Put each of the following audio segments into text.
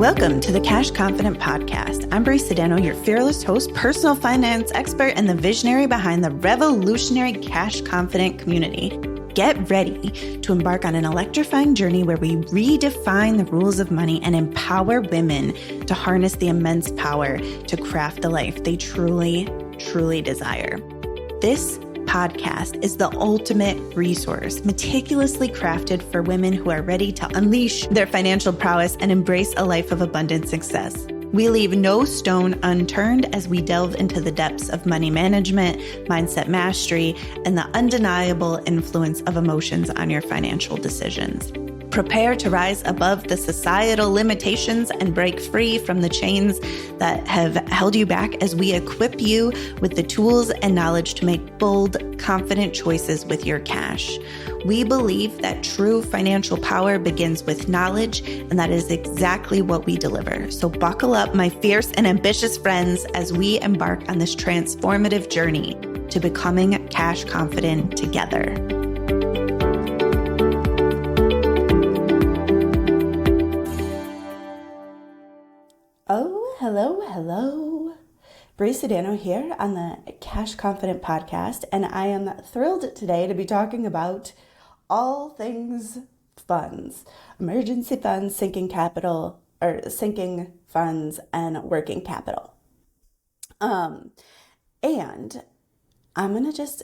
Welcome to the Cash Confident Podcast. I'm Brie Sodano, your fearless host, personal finance expert, and the visionary behind the revolutionary Cash Confident community. Get ready to embark on an electrifying journey where we redefine the rules of money and empower women to harness the immense power to craft the life they truly, truly desire. This podcast is the ultimate resource, meticulously crafted for women who are ready to unleash their financial prowess and embrace a life of abundant success. We leave no stone unturned as we delve into the depths of money management, mindset mastery, and the undeniable influence of emotions on your financial decisions. Prepare to rise above the societal limitations and break free from the chains that have held you back as we equip you with the tools and knowledge to make bold, confident choices with your cash. We believe that true financial power begins with knowledge, and that is exactly what we deliver. So buckle up, my fierce and ambitious friends, as we embark on this transformative journey to becoming cash confident together. Hello. Brie Sodano here on the Cash Confident Podcast, and I am thrilled today to be talking about all things funds, emergency funds, sinking funds, and working capital. And I'm going to just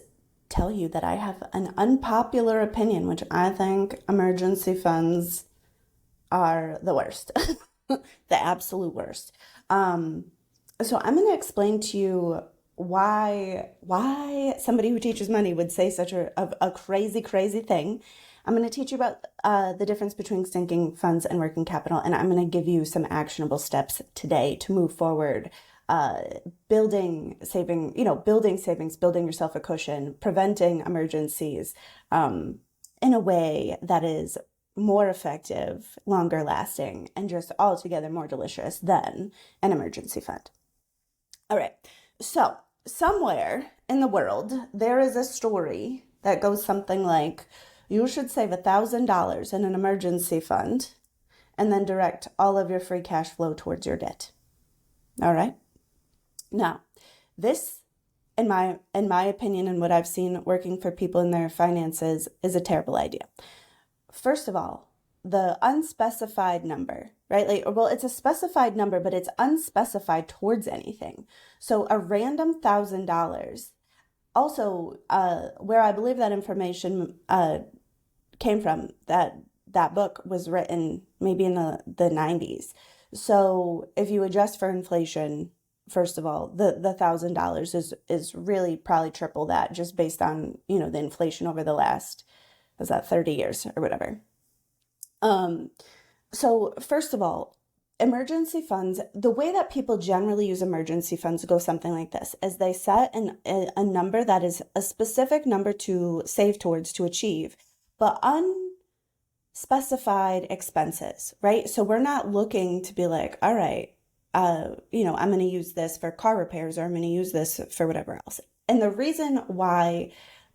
tell you that I have an unpopular opinion, which I think emergency funds are the worst, the absolute worst. So I'm going to explain to you why somebody who teaches money would say such a crazy thing. I'm going to teach you about the difference between sinking funds and working capital, and I'm going to give you some actionable steps today to move forward, building savings, building yourself a cushion, preventing emergencies in a way that is more effective, longer lasting, and just altogether more delicious than an emergency fund. All right. So somewhere in the world, there is a story that goes something like, you should save $1,000 in an emergency fund and then direct all of your free cash flow towards your debt. All right. Now, this, in my opinion, and what I've seen working for people in their finances, is a terrible idea. First of all, the unspecified number, right? It's a specified number, but it's unspecified towards anything. So a random $1,000. Also, where I believe that information came from, that book was written maybe in the 90s. So if you adjust for inflation, first of all, the $1,000 is really probably triple that, just based on, the inflation over the last, 30 years or whatever. So first of all, emergency funds, the way that people generally use emergency funds go something like this, is they set a number that is a specific number to save towards, to achieve, but unspecified expenses, right? So we're not looking to be like, all right, I'm going to use this for car repairs, or I'm going to use this for whatever else. And the reason why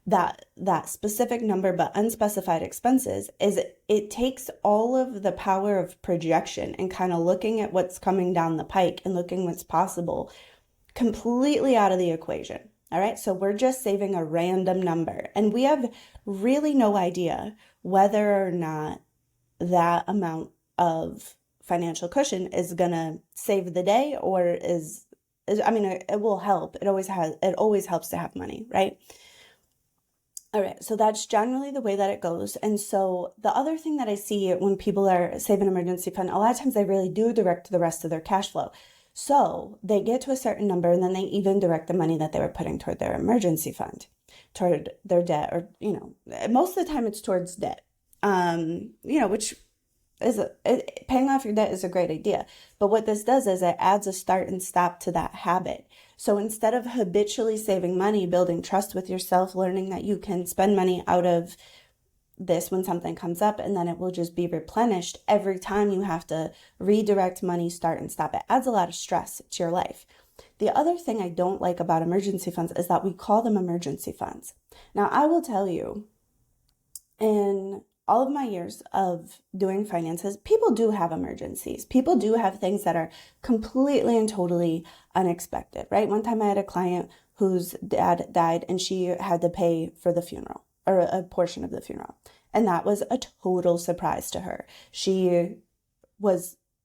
that specific number but unspecified expenses is it takes all of the power of projection and kind of looking at what's coming down the pike and looking what's possible completely out of the equation. All right, so we're just saving a random number, and we have really no idea whether or not that amount of financial cushion is gonna save the day, or it will help. It always helps to have money, right? All right, so that's generally the way that it goes. And so the other thing that I see when people are saving an emergency fund, a lot of times they really do direct the rest of their cash flow. So they get to a certain number, and then they even direct the money that they were putting toward their emergency fund, toward their debt, or, most of the time it's towards debt, which is paying off your debt is a great idea. But what this does is it adds a start and stop to that habit. So instead of habitually saving money, building trust with yourself, learning that you can spend money out of this when something comes up, and then it will just be replenished every time you have to redirect money, start and stop. It adds a lot of stress to your life. The other thing I don't like about emergency funds is that we call them emergency funds. Now, I will tell you, in all of my years of doing finances, people do have emergencies. People do have things that are completely and totally unexpected, right? One time I had a client whose dad died and she had to pay for the funeral, or a portion of the funeral. And that was a total surprise to her.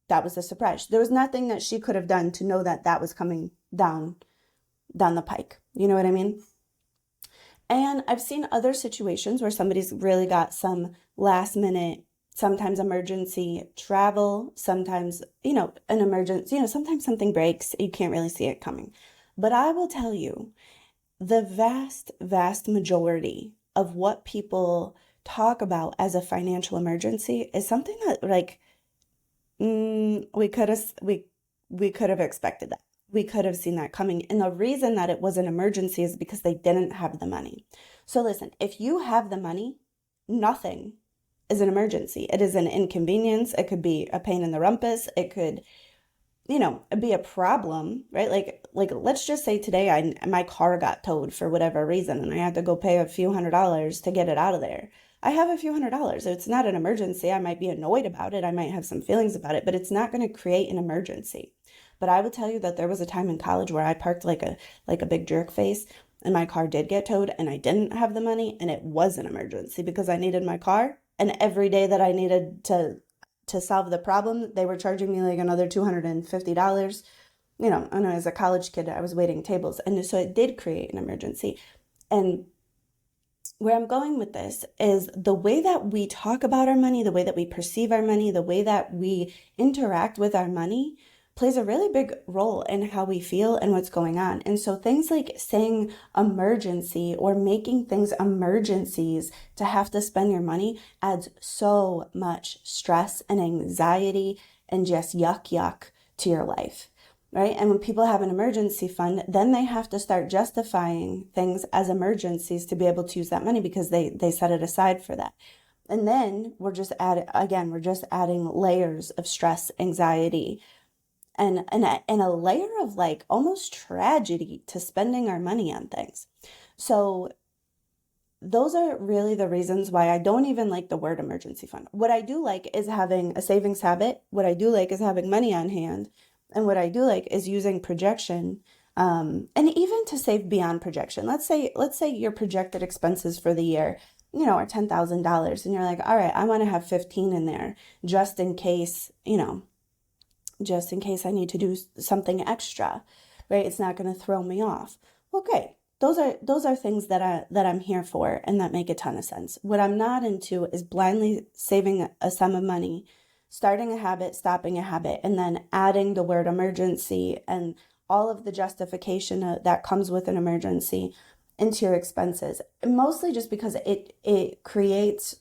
That was a surprise. There was nothing that she could have done to know that that was coming down the pike. You know what I mean? And I've seen other situations where somebody's really got some last minute, sometimes emergency travel, sometimes, an emergency, sometimes something breaks, you can't really see it coming. But I will tell you, the vast, vast majority of what people talk about as a financial emergency is something that we could have expected that. We could have seen that coming. And the reason that it was an emergency is because they didn't have the money. So listen, if you have the money, nothing is an emergency. It is an inconvenience. It could be a pain in the rumpus. It could, be a problem, right? Like let's just say today my car got towed for whatever reason and I had to go pay a few $100s to get it out of there. I have a few $100s. It's not an emergency. I might be annoyed about it. I might have some feelings about it, but it's not going to create an emergency. But I would tell you that there was a time in college where I parked like a big jerk face and my car did get towed and I didn't have the money and it was an emergency because I needed my car. And every day that I needed to solve the problem, they were charging me like another $250. And as a college kid, I was waiting tables. And so it did create an emergency. And where I'm going with this is the way that we talk about our money, the way that we perceive our money, the way that we interact with our money plays a really big role in how we feel and what's going on. And so things like saying emergency or making things emergencies to have to spend your money adds so much stress and anxiety and just yuck to your life, right? And when people have an emergency fund, then they have to start justifying things as emergencies to be able to use that money because they set it aside for that. And then we're just adding layers of stress, anxiety, and a layer of like almost tragedy to spending our money on things. So those are really the reasons why I don't even like the word emergency fund. What I do like is having a savings habit. What I do like is having money on hand. And what I do like is using projection, and even to save beyond projection. Let's say your projected expenses for the year, are $10,000 and you're like, all right, I want to have 15 in there just in case, just in case I need to do something extra, right? It's not going to throw me off. Okay, those are things that I'm here for and that make a ton of sense. What I'm not into is blindly saving a sum of money, starting a habit, stopping a habit, and then adding the word emergency and all of the justification that comes with an emergency into your expenses. Mostly just because it creates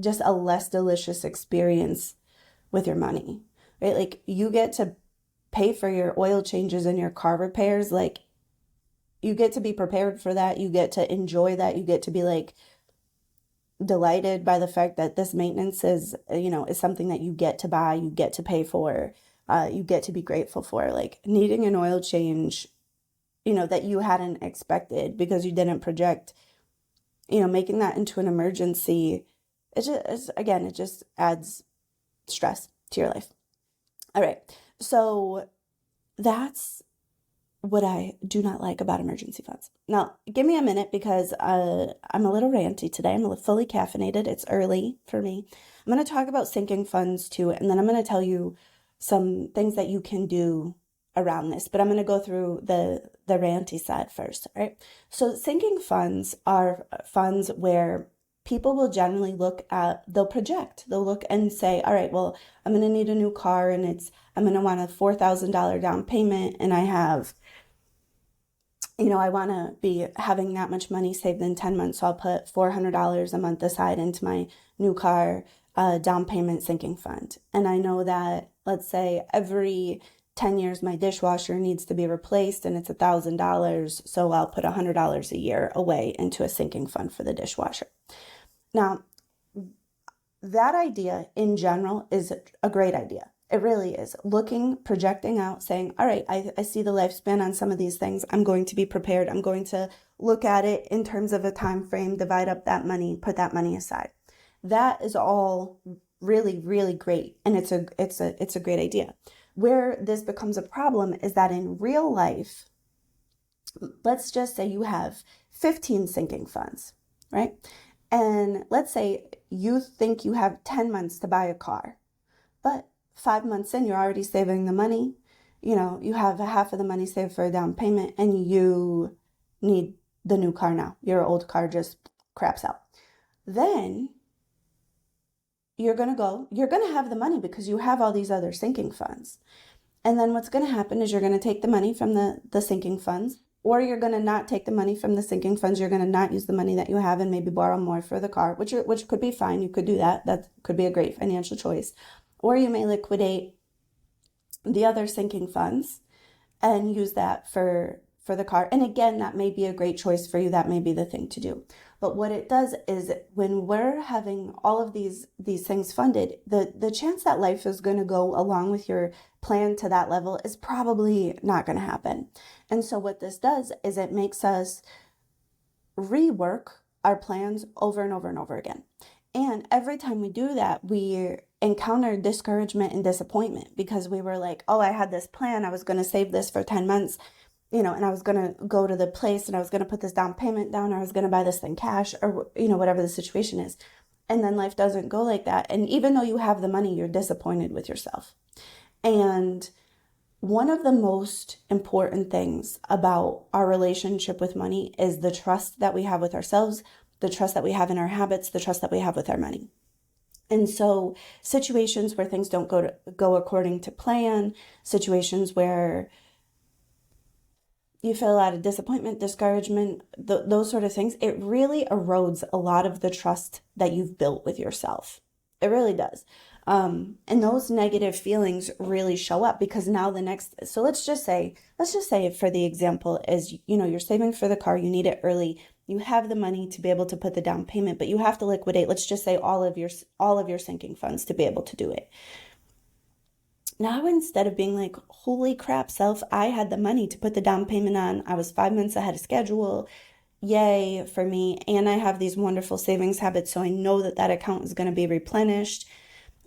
just a less delicious experience with your money. Right? Like you get to pay for your oil changes and your car repairs. Like you get to be prepared for that. You get to enjoy that. You get to be like delighted by the fact that this maintenance is something that you get to buy, you get to pay for, you get to be grateful for. Like needing an oil change, that you hadn't expected because you didn't project, making that into an emergency. It just adds stress to your life. All right, so that's what I do not like about emergency funds. Now, give me a minute because I'm a little ranty today. I'm fully caffeinated. It's early for me. I'm going to talk about sinking funds too, and then I'm going to tell you some things that you can do around this. But I'm going to go through the ranty side first, all right? So sinking funds are funds where people will generally they'll project, they'll look and say, all right, well, I'm going to need a new car and I'm going to want a $4,000 down payment. And I have, I want to be having that much money saved in 10 months. So I'll put $400 a month aside into my new car down payment sinking fund. And I know that, let's say every 10 years, my dishwasher needs to be replaced and it's $1,000. So I'll put $100 a year away into a sinking fund for the dishwasher. Now, that idea in general is a great idea. It really is. Projecting out, saying, all right, I see the lifespan on some of these things. I'm going to be prepared. I'm going to look at it in terms of a time frame, divide up that money, put that money aside. That is all really, really great. And it's a great idea. Where this becomes a problem is that in real life, let's just say you have 15 sinking funds, right? And let's say you think you have 10 months to buy a car, but 5 months in, you're already saving the money. You have half of the money saved for a down payment and you need the new car now. Your old car just craps out. Then you're going to have the money because you have all these other sinking funds. And then what's going to happen is you're going to take the money from the sinking funds, or you're going to not take the money from the sinking funds. You're going to not use the money that you have and maybe borrow more for the car, which could be fine. You could do that. That could be a great financial choice. Or you may liquidate the other sinking funds and use that for the car. And again, that may be a great choice for you. That may be the thing to do. But what it does is when we're having all of these things funded, the chance that life is going to go along with your plan to that level is probably not going to happen. And so what this does is it makes us rework our plans over and over and over again. And every time we do that, we encounter discouragement and disappointment because we were like, oh, I had this plan. I was going to save this for 10 months, and I was going to go to the place and I was going to put this down payment down, or I was going to buy this thing cash, or, whatever the situation is. And then life doesn't go like that. And even though you have the money, you're disappointed with yourself. And one of the most important things about our relationship with money is the trust that we have with ourselves, the trust that we have in our habits, the trust that we have with our money. And so situations where things don't go according to plan, situations where you feel a lot of disappointment, discouragement, those sort of things, it really erodes a lot of the trust that you've built with yourself. It really does. And those negative feelings really show up because now so let's just say for the example is, you're saving for the car, you need it early, you have the money to be able to put the down payment, but you have to liquidate, let's just say all of your sinking funds to be able to do it. Now, instead of being like, holy crap, self, I had the money to put the down payment on, I was 5 months ahead of schedule, yay for me, and I have these wonderful savings habits, so I know that account is going to be replenished.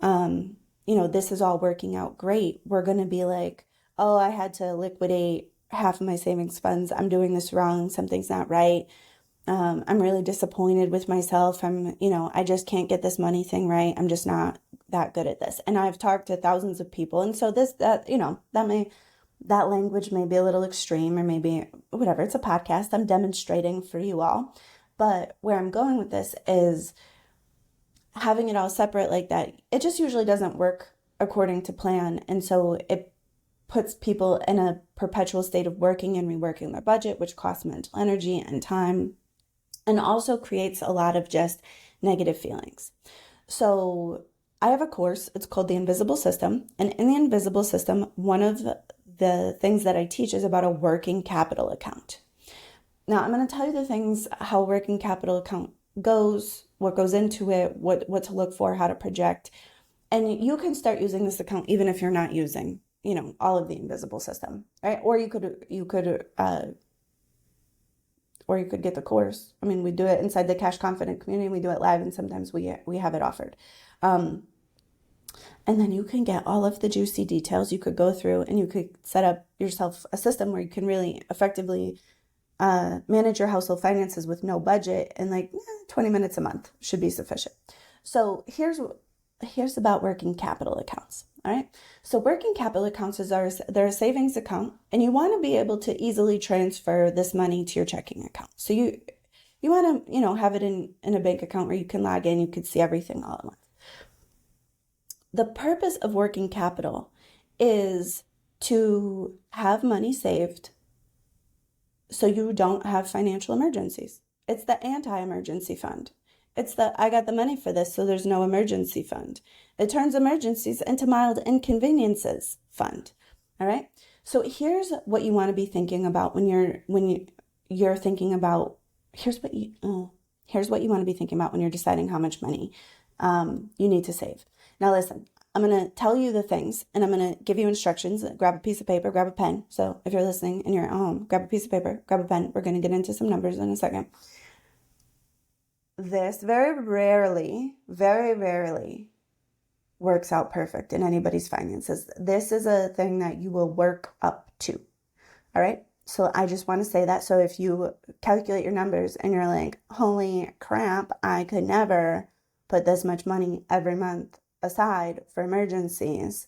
This is all working out great. We're going to be like, oh, I had to liquidate half of my savings funds. I'm doing this wrong. Something's not right. I'm really disappointed with myself. I just can't get this money thing right. I'm just not that good at this. And I've talked to thousands of people. And so that language may be a little extreme, or maybe whatever. It's a podcast. I'm demonstrating for you all. But where I'm going with this is having it all separate like that, it just usually doesn't work according to plan. And so it puts people in a perpetual state of working and reworking their budget, which costs mental energy and time, and also creates a lot of just negative feelings. So I have a course, it's called The Invisible System. And in The Invisible System, one of the things that I teach is about a working capital account. Now, I'm going to tell you the things, how a working capital account goes, what goes into it, what to look for, how to project. And you can start using this account even if you're not using, all of the Invisible System, right? Or you could get the course. I mean, we do it inside the Cash Confident community. We do it live, and sometimes we have it offered. And then you can get all of the juicy details. You could go through and you could set up yourself a system where you can really effectively manage your household finances with no budget, and 20 minutes a month should be sufficient. So here's about working capital accounts. All right. So working capital accounts they're a savings account, and you want to be able to easily transfer this money to your checking account. So you want to, have it in a bank account where you can log in, you can see everything all at once. The purpose of working capital is to have money saved so you don't have financial emergencies. It's the anti-emergency fund. It's I got the money for this, so there's no emergency fund. It turns emergencies into mild inconveniences fund. All right. So here's what you want to be thinking about when you're thinking about, here's what you want to be thinking about when you're deciding how much money you need to save. Now listen, I'm going to tell you the things, and I'm going to give you instructions. Grab a piece of paper, grab a pen. So if you're listening and you're at home, grab a piece of paper, grab a pen. We're going to get into some numbers in a second. this very rarely works out perfect in anybody's finances. This is a thing that you will work up to. All right. So I just want to say that. So if you calculate your numbers and you're like, holy crap, I could never put this much money every month aside for emergencies,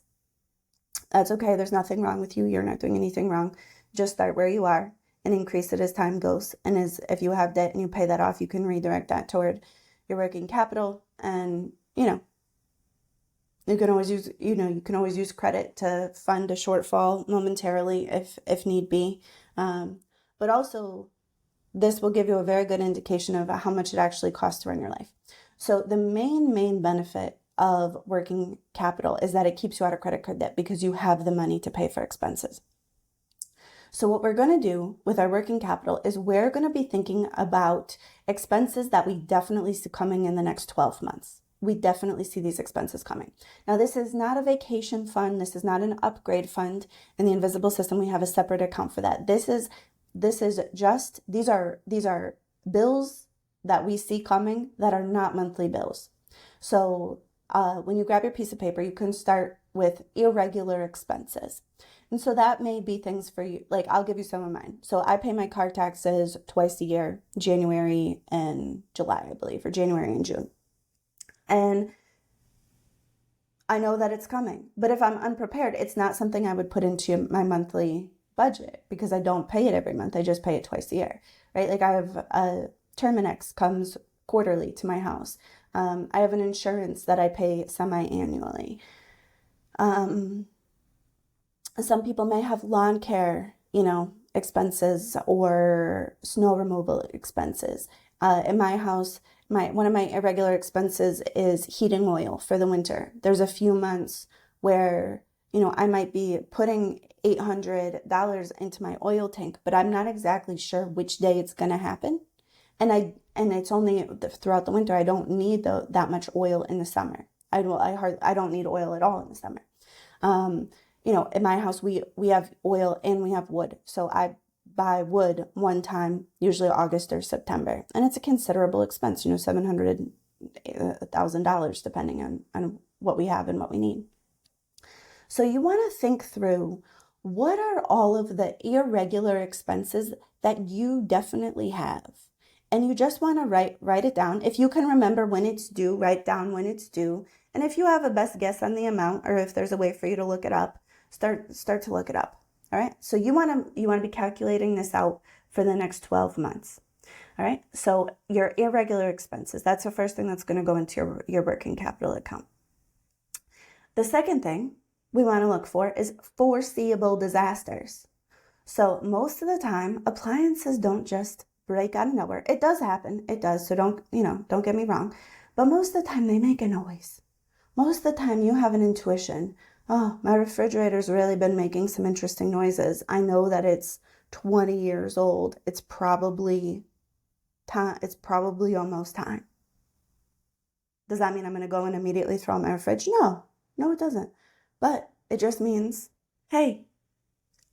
that's okay. There's nothing wrong with you. You're not doing anything wrong. Just start where you are and increase it as time goes. And as if you have debt and you pay that off, you can redirect that toward your working capital. And you can always use credit to fund a shortfall momentarily if need be. But also, this will give you a very good indication of how much it actually costs to run your life. So the main benefit of working capital is that it keeps you out of credit card debt because you have the money to pay for expenses. So what we're going to do with our working capital is we're going to be thinking about expenses that we definitely see coming in the next 12 months. We definitely see these expenses coming. Now, this is not a vacation fund. This is not an upgrade fund. In the Invisible System, we have a separate account for that. These are bills that we see coming that are not monthly bills. So when you grab your piece of paper, you can start with irregular expenses. And so that may be things for you. Like, I'll give you some of mine. So I pay my car taxes twice a year, January and July, I believe, or January and June. And I know that it's coming. But if I'm unprepared, it's not something I would put into my monthly budget because I don't pay it every month. I just pay it twice a year, right? Like, I have a Terminex comes quarterly to my house. I have an insurance that I pay semi-annually. Some people may have lawn care, expenses or snow removal expenses. In my house, one of my irregular expenses is heating oil for the winter. There's a few months where, I might be putting $800 into my oil tank, but I'm not exactly sure which day it's going to happen. And it's only throughout the winter. I don't need that much oil in the summer. I don't need oil at all in the summer. In my house, we have oil and we have wood. So I buy wood one time, usually August or September. And it's a considerable expense, $700, $1,000, depending on what we have and what we need. So you want to think through, what are all of the irregular expenses that you definitely have? And you just want to write it down. If you can remember when it's due, write down when it's due. And if you have a best guess on the amount, or if there's a way for you to look it up, start to look it up. All right. So you want to be calculating this out for the next 12 months. All right. So your irregular expenses, that's the first thing that's going to go into your working capital account. The second thing we want to look for is foreseeable disasters. So most of the time, appliances don't just break out of nowhere. It does happen. It does. So don't get me wrong. But most of the time they make a noise. Most of the time you have an intuition. Oh, my refrigerator's really been making some interesting noises. I know that it's 20 years old. It's probably time. It's probably almost time. Does that mean I'm going to go and immediately throw out my fridge? No, it doesn't. But it just means, hey,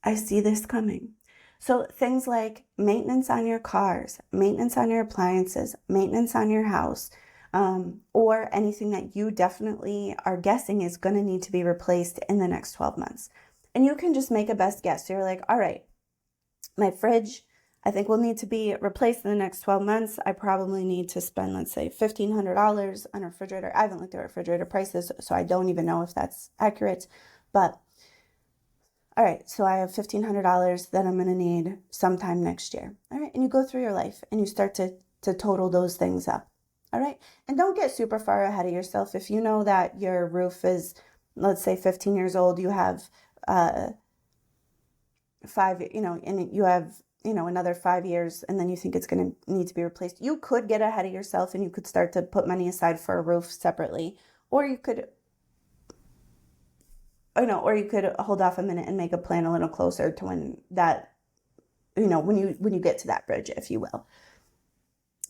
I see this coming. So things like maintenance on your cars, maintenance on your appliances, maintenance on your house, or anything that you definitely are guessing is going to need to be replaced in the next 12 months. And you can just make a best guess. So you're like, all right, my fridge, I think will need to be replaced in the next 12 months. I probably need to spend, let's say, $1,500 on a refrigerator. I haven't looked at refrigerator prices, so I don't even know if that's accurate. But all right, so I have $1,500 that I'm going to need sometime next year. All right, and you go through your life and you start to total those things up. All right, and don't get super far ahead of yourself. If you know that your roof is, let's say, 15 years old, you have and you have, another 5 years, and then you think it's going to need to be replaced. You could get ahead of yourself and you could start to put money aside for a roof separately, or you could hold off a minute and make a plan a little closer to when that, when you get to that bridge, if you will.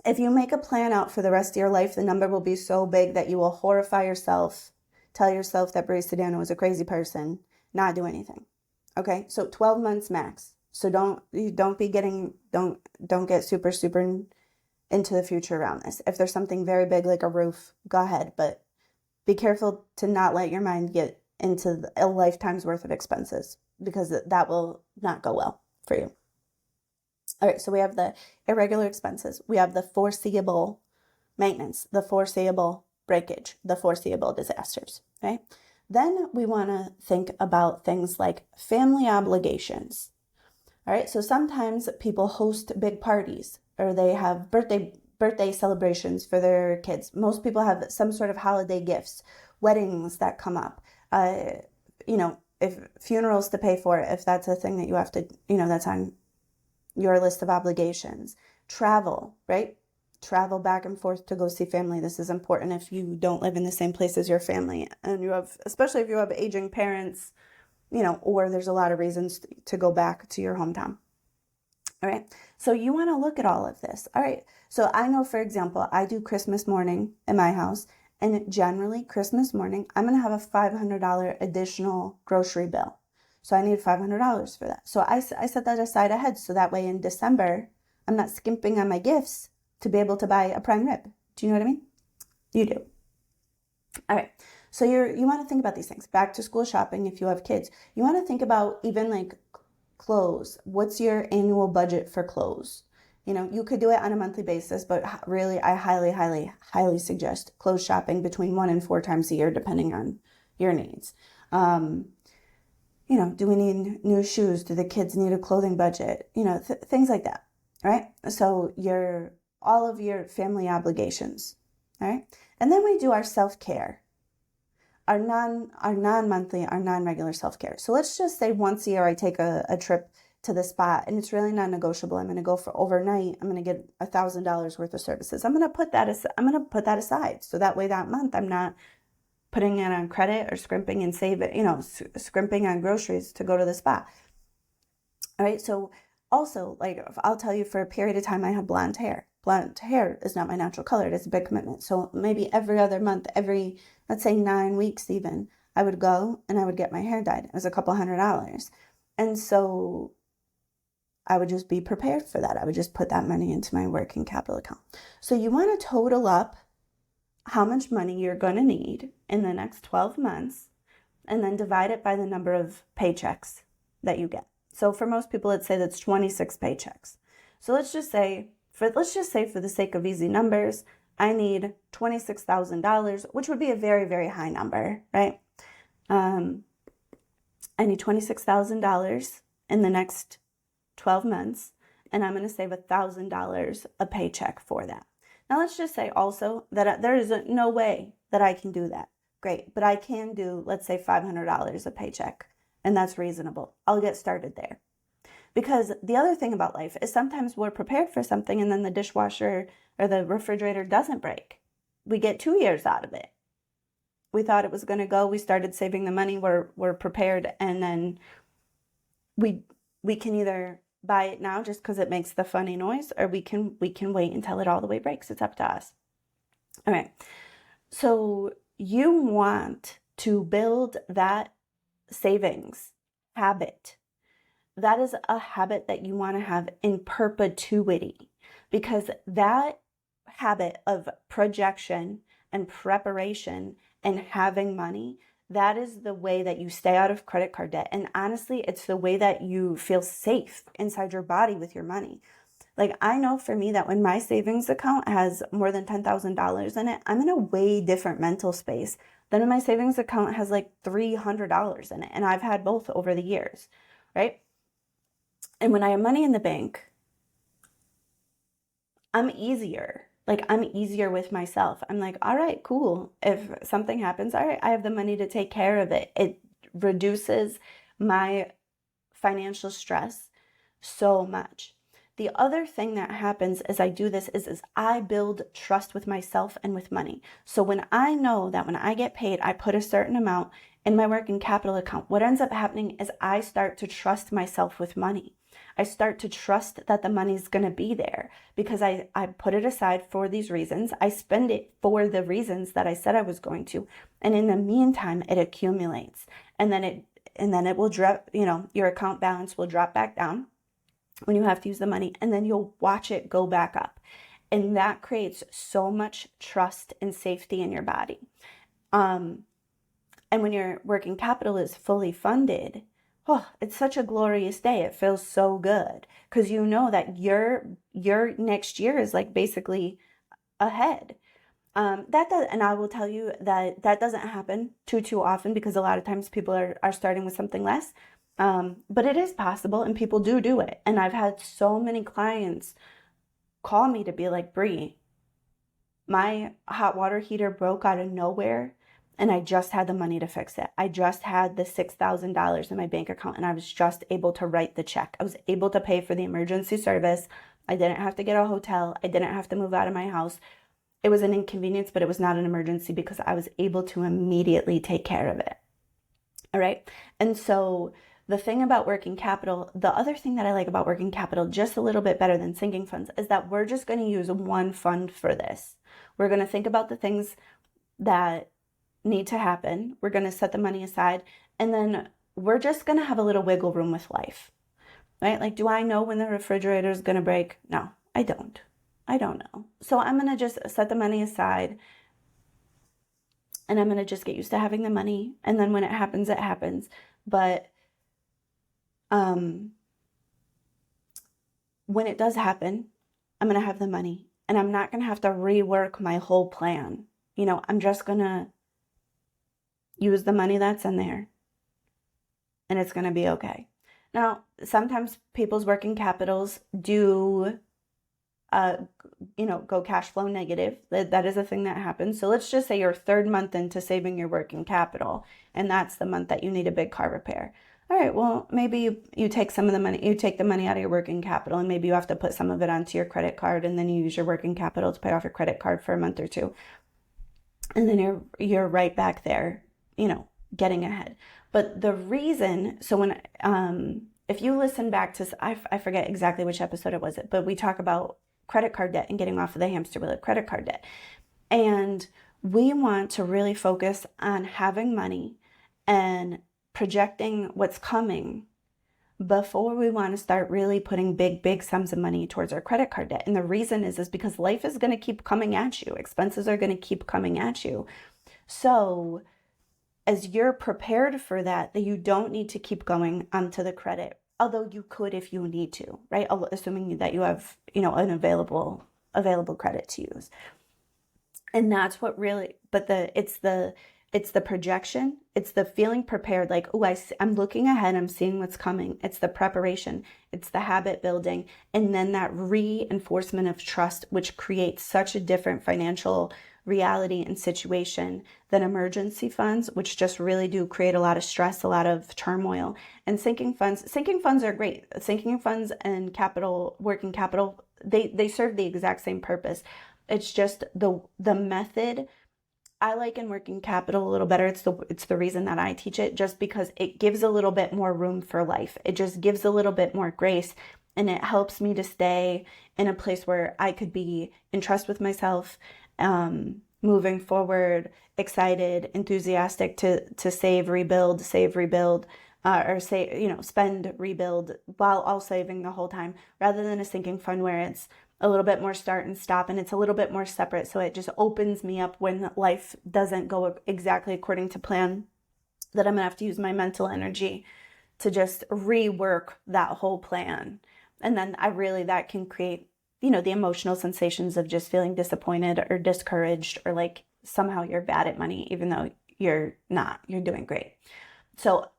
If you make a plan out for the rest of your life, the number will be so big that you will horrify yourself, tell yourself that Brie Sodano is a crazy person, not do anything. Okay, so 12 months max. So don't get super into the future around this. If there's something very big like a roof, go ahead, but be careful to not let your mind get into a lifetime's worth of expenses, because that will not go well for you. All right, so we have the irregular expenses. We have the foreseeable maintenance, the foreseeable breakage, the foreseeable disasters, okay? Then we want to think about things like family obligations. All right, so sometimes people host big parties, or they have birthday celebrations for their kids. Most people have some sort of holiday gifts, weddings that come up, if funerals to pay for, if that's a thing that you have to, that's on your list of obligations. Travel, right? Travel back and forth to go see family. This is important if you don't live in the same place as your family, and especially if you have aging parents, or there's a lot of reasons to go back to your hometown. All right. So you want to look at all of this. All right. So I know, for example, I do Christmas morning in my house, and generally Christmas morning, I'm going to have a $500 additional grocery bill. So I need $500 for that. So I set that aside ahead. So that way in December, I'm not skimping on my gifts to be able to buy a prime rib. Do you know what I mean? You do. All right. So you want to think about these things. Back to school shopping, if you have kids, you want to think about even like clothes. What's your annual budget for clothes? You could do it on a monthly basis, but really I highly, highly, highly suggest clothes shopping between 1 and 4 times a year, depending on your needs. Do we need new shoes? Do the kids need a clothing budget? Things like that. All right. So all of your family obligations. All right. And then we do our self-care, our non-monthly, our non-regular self-care. So let's just say once a year I take a trip to the spa, and it's really non-negotiable. I'm going to go for overnight. I'm going to get $1,000 worth of services. I'm going to put that aside. So that way that month I'm not putting it on credit or scrimping and scrimping on groceries to go to the spa. All right. So also, like, I'll tell you, for a period of time I had blonde hair. Blonde hair is not my natural color. It is a big commitment. So maybe every other month, let's say 9 weeks even, I would go and I would get my hair dyed. It was a couple $100. And so I would just be prepared for that. I would just put that money into my working capital account. So you want to total up how much money you're going to need in the next 12 months, and then divide it by the number of paychecks that you get. So for most people, let's say that's 26 paychecks. So let's just say for the sake of easy numbers, I need $26,000, which would be a very, very high number, right? I need $26,000 in the next 12 months, and I'm going to save $1,000 a paycheck for that. Now, let's just say also that there is no way that I can do that. Great. But I can do, let's say, $500 a paycheck, and that's reasonable. I'll get started there. Because the other thing about life is sometimes we're prepared for something, and then the dishwasher or the refrigerator doesn't break. We get 2 years out of it. We thought it was going to go. We started saving the money. We're prepared, and then we can either buy it now just because it makes the funny noise, or we can wait until it all the way breaks. It's up to us. All right. So you want to build that savings habit. That is a habit that you want to have in perpetuity, because that habit of projection and preparation and having money, that is the way that you stay out of credit card debt. And honestly, it's the way that you feel safe inside your body with your money. Like, I know for me that when my savings account has more than $10,000 in it, I'm in a way different mental space than when my savings account has like $300 in it. And I've had both over the years, right? And when I have money in the bank, I'm easier. Like, I'm easier with myself. I'm like, all right, cool. If something happens, all right, I have the money to take care of it. It reduces my financial stress so much. The other thing that happens as I do this is I build trust with myself and with money. So when I know that when I get paid, I put a certain amount in my working capital account, what ends up happening is I start to trust myself with money. I start to trust that the money's going to be there because I put it aside for these reasons. I spend it for the reasons that I said I was going to. And in the meantime, it accumulates. And then it will drop, your account balance will drop back down when you have to use the money, and then you'll watch it go back up. And that creates so much trust and safety in your body. And when your working capital is fully funded, oh, it's such a glorious day. It feels so good because you know that your next year is like basically ahead. That does, and I will tell you that that doesn't happen too often because a lot of times people are starting with something less. But it is possible, and people do it. And I've had so many clients call me to be like, Brie, my hot water heater broke out of nowhere, and I just had the money to fix it. I just had the $6,000 in my bank account, and I was just able to write the check. I was able to pay for the emergency service. I didn't have to get a hotel. I didn't have to move out of my house. It was an inconvenience, but it was not an emergency because I was able to immediately take care of it. All right. And so the thing about working capital, the other thing that I like about working capital just a little bit better than sinking funds is that we're just going to use one fund for this. We're going to think about the things that need to happen. We're going to set the money aside, and then we're just going to have a little wiggle room with life, right? Like, do I know when the refrigerator is going to break? No, I don't. I don't know. So I'm going to just set the money aside, and I'm going to just get used to having the money. And then when it happens, it happens. But when it does happen, I'm going to have the money, and I'm not going to have to rework my whole plan. You know, I'm just going to use the money that's in there, and it's going to be okay. Now, sometimes people's working capitals do go cash flow negative. That is a thing that happens. So let's just say you're third month into saving your working capital, and that's the month that you need a big car repair. All right, well, maybe you take some of the money, you take the money out of your working capital, and maybe you have to put some of it onto your credit card, and then you use your working capital to pay off your credit card for a month or two. And then you're right back there, getting ahead. But the reason, so when if you listen back to, I forget exactly which episode it was, but we talk about credit card debt and getting off of the hamster wheel of credit card debt. And we want to really focus on having money and projecting what's coming before we want to start really putting big sums of money towards our credit card debt. And the reason is because life is going to keep coming at you. Expenses are going to keep coming at you. So as you're prepared for that you don't need to keep going onto the credit, although you could if you need to, right? Assuming that you have, an available credit to use. And that's what really, but it's the projection, it's the feeling prepared, like, oh, I'm looking ahead, I'm seeing what's coming. It's the preparation, it's the habit building, and then that reinforcement of trust, which creates such a different financial reality and situation than emergency funds, which just really do create a lot of stress, a lot of turmoil. And sinking funds are great. Sinking funds and working capital, they serve the exact same purpose. It's just the method I like in working capital a little better. It's the reason that I teach it, just because it gives a little bit more room for life. It just gives a little bit more grace, and it helps me to stay in a place where I could be in trust with myself, moving forward, excited, enthusiastic to save, rebuild, or spend, rebuild, while all saving the whole time, rather than a sinking fund where it's a little bit more start and stop, and it's a little bit more separate. So it just opens me up when life doesn't go exactly according to plan, that I'm gonna have to use my mental energy to just rework that whole plan. And then that can create, the emotional sensations of just feeling disappointed or discouraged, or like somehow you're bad at money, even though you're not, you're doing great. So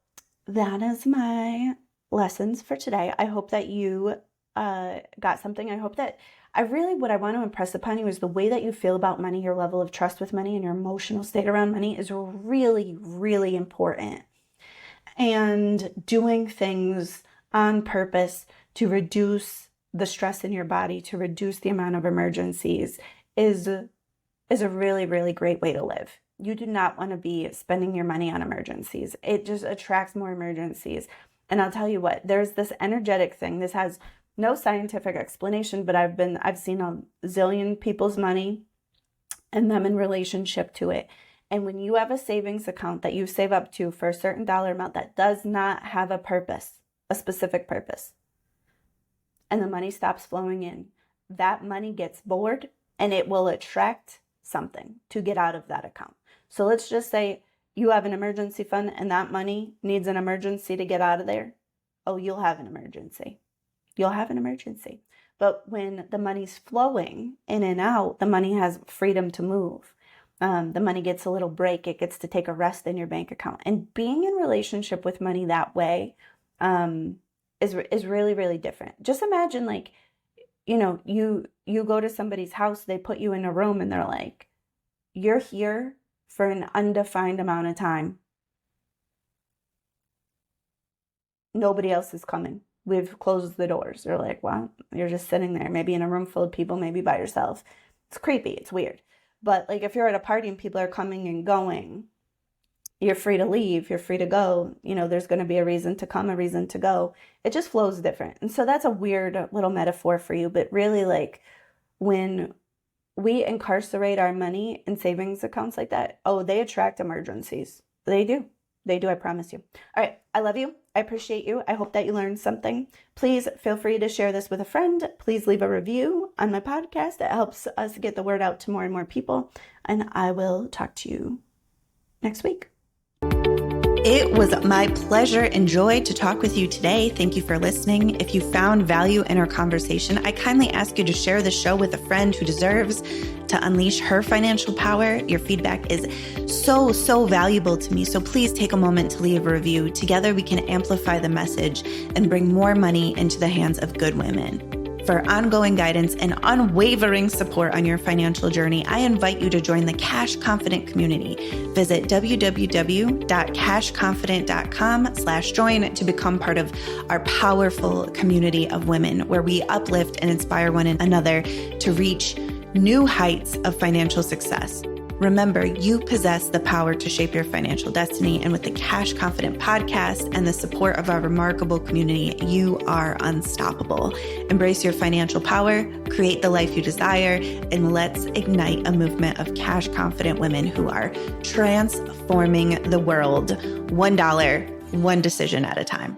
that is my lessons for today. I hope that you got something. I hope that what I want to impress upon you is the way that you feel about money, your level of trust with money, and your emotional state around money is really, really important. And doing things on purpose to reduce the stress in your body, to reduce the amount of emergencies is a really, really great way to live. You do not want to be spending your money on emergencies. It just attracts more emergencies. And I'll tell you what, there's this energetic thing. This has no scientific explanation, but I've seen a zillion people's money and them in relationship to it. And when you have a savings account that you save up to for a certain dollar amount that does not have a purpose, a specific purpose, and the money stops flowing in, that money gets bored and it will attract something to get out of that account. So let's just say you have an emergency fund and that money needs an emergency to get out of there. Oh, you'll have an emergency. You'll have an emergency. But when the money's flowing in and out, the money has freedom to move. The money gets a little break. It gets to take a rest in your bank account. And being in relationship with money that way is really, really different. Just imagine, like, you go to somebody's house, they put you in a room and they're like, you're here for an undefined amount of time. Nobody else is coming. We've closed the doors. They're like, well, you're just sitting there, maybe in a room full of people, maybe by yourself. It's creepy. It's weird. But like if you're at a party and people are coming and going, you're free to leave. You're free to go. There's going to be a reason to come, a reason to go. It just flows different. And so that's a weird little metaphor for you. But really, like when we incarcerate our money in savings accounts like that, oh, they attract emergencies. They do. They do, I promise you. All right. I love you. I appreciate you. I hope that you learned something. Please feel free to share this with a friend. Please leave a review on my podcast. It helps us get the word out to more and more people. And I will talk to you next week. It was my pleasure and joy to talk with you today. Thank you for listening. If you found value in our conversation, I kindly ask you to share the show with a friend who deserves to unleash her financial power. Your feedback is so valuable to me. So please take a moment to leave a review. Together we can amplify the message and bring more money into the hands of good women. For ongoing guidance and unwavering support on your financial journey, I invite you to join the Cash Confident community. Visit www.cashconfident.com/join to become part of our powerful community of women where we uplift and inspire one another to reach new heights of financial success. Remember, you possess the power to shape your financial destiny. And with the Cash Confident podcast and the support of our remarkable community, you are unstoppable. Embrace your financial power, create the life you desire, and let's ignite a movement of cash confident women who are transforming the world $1, one decision at a time.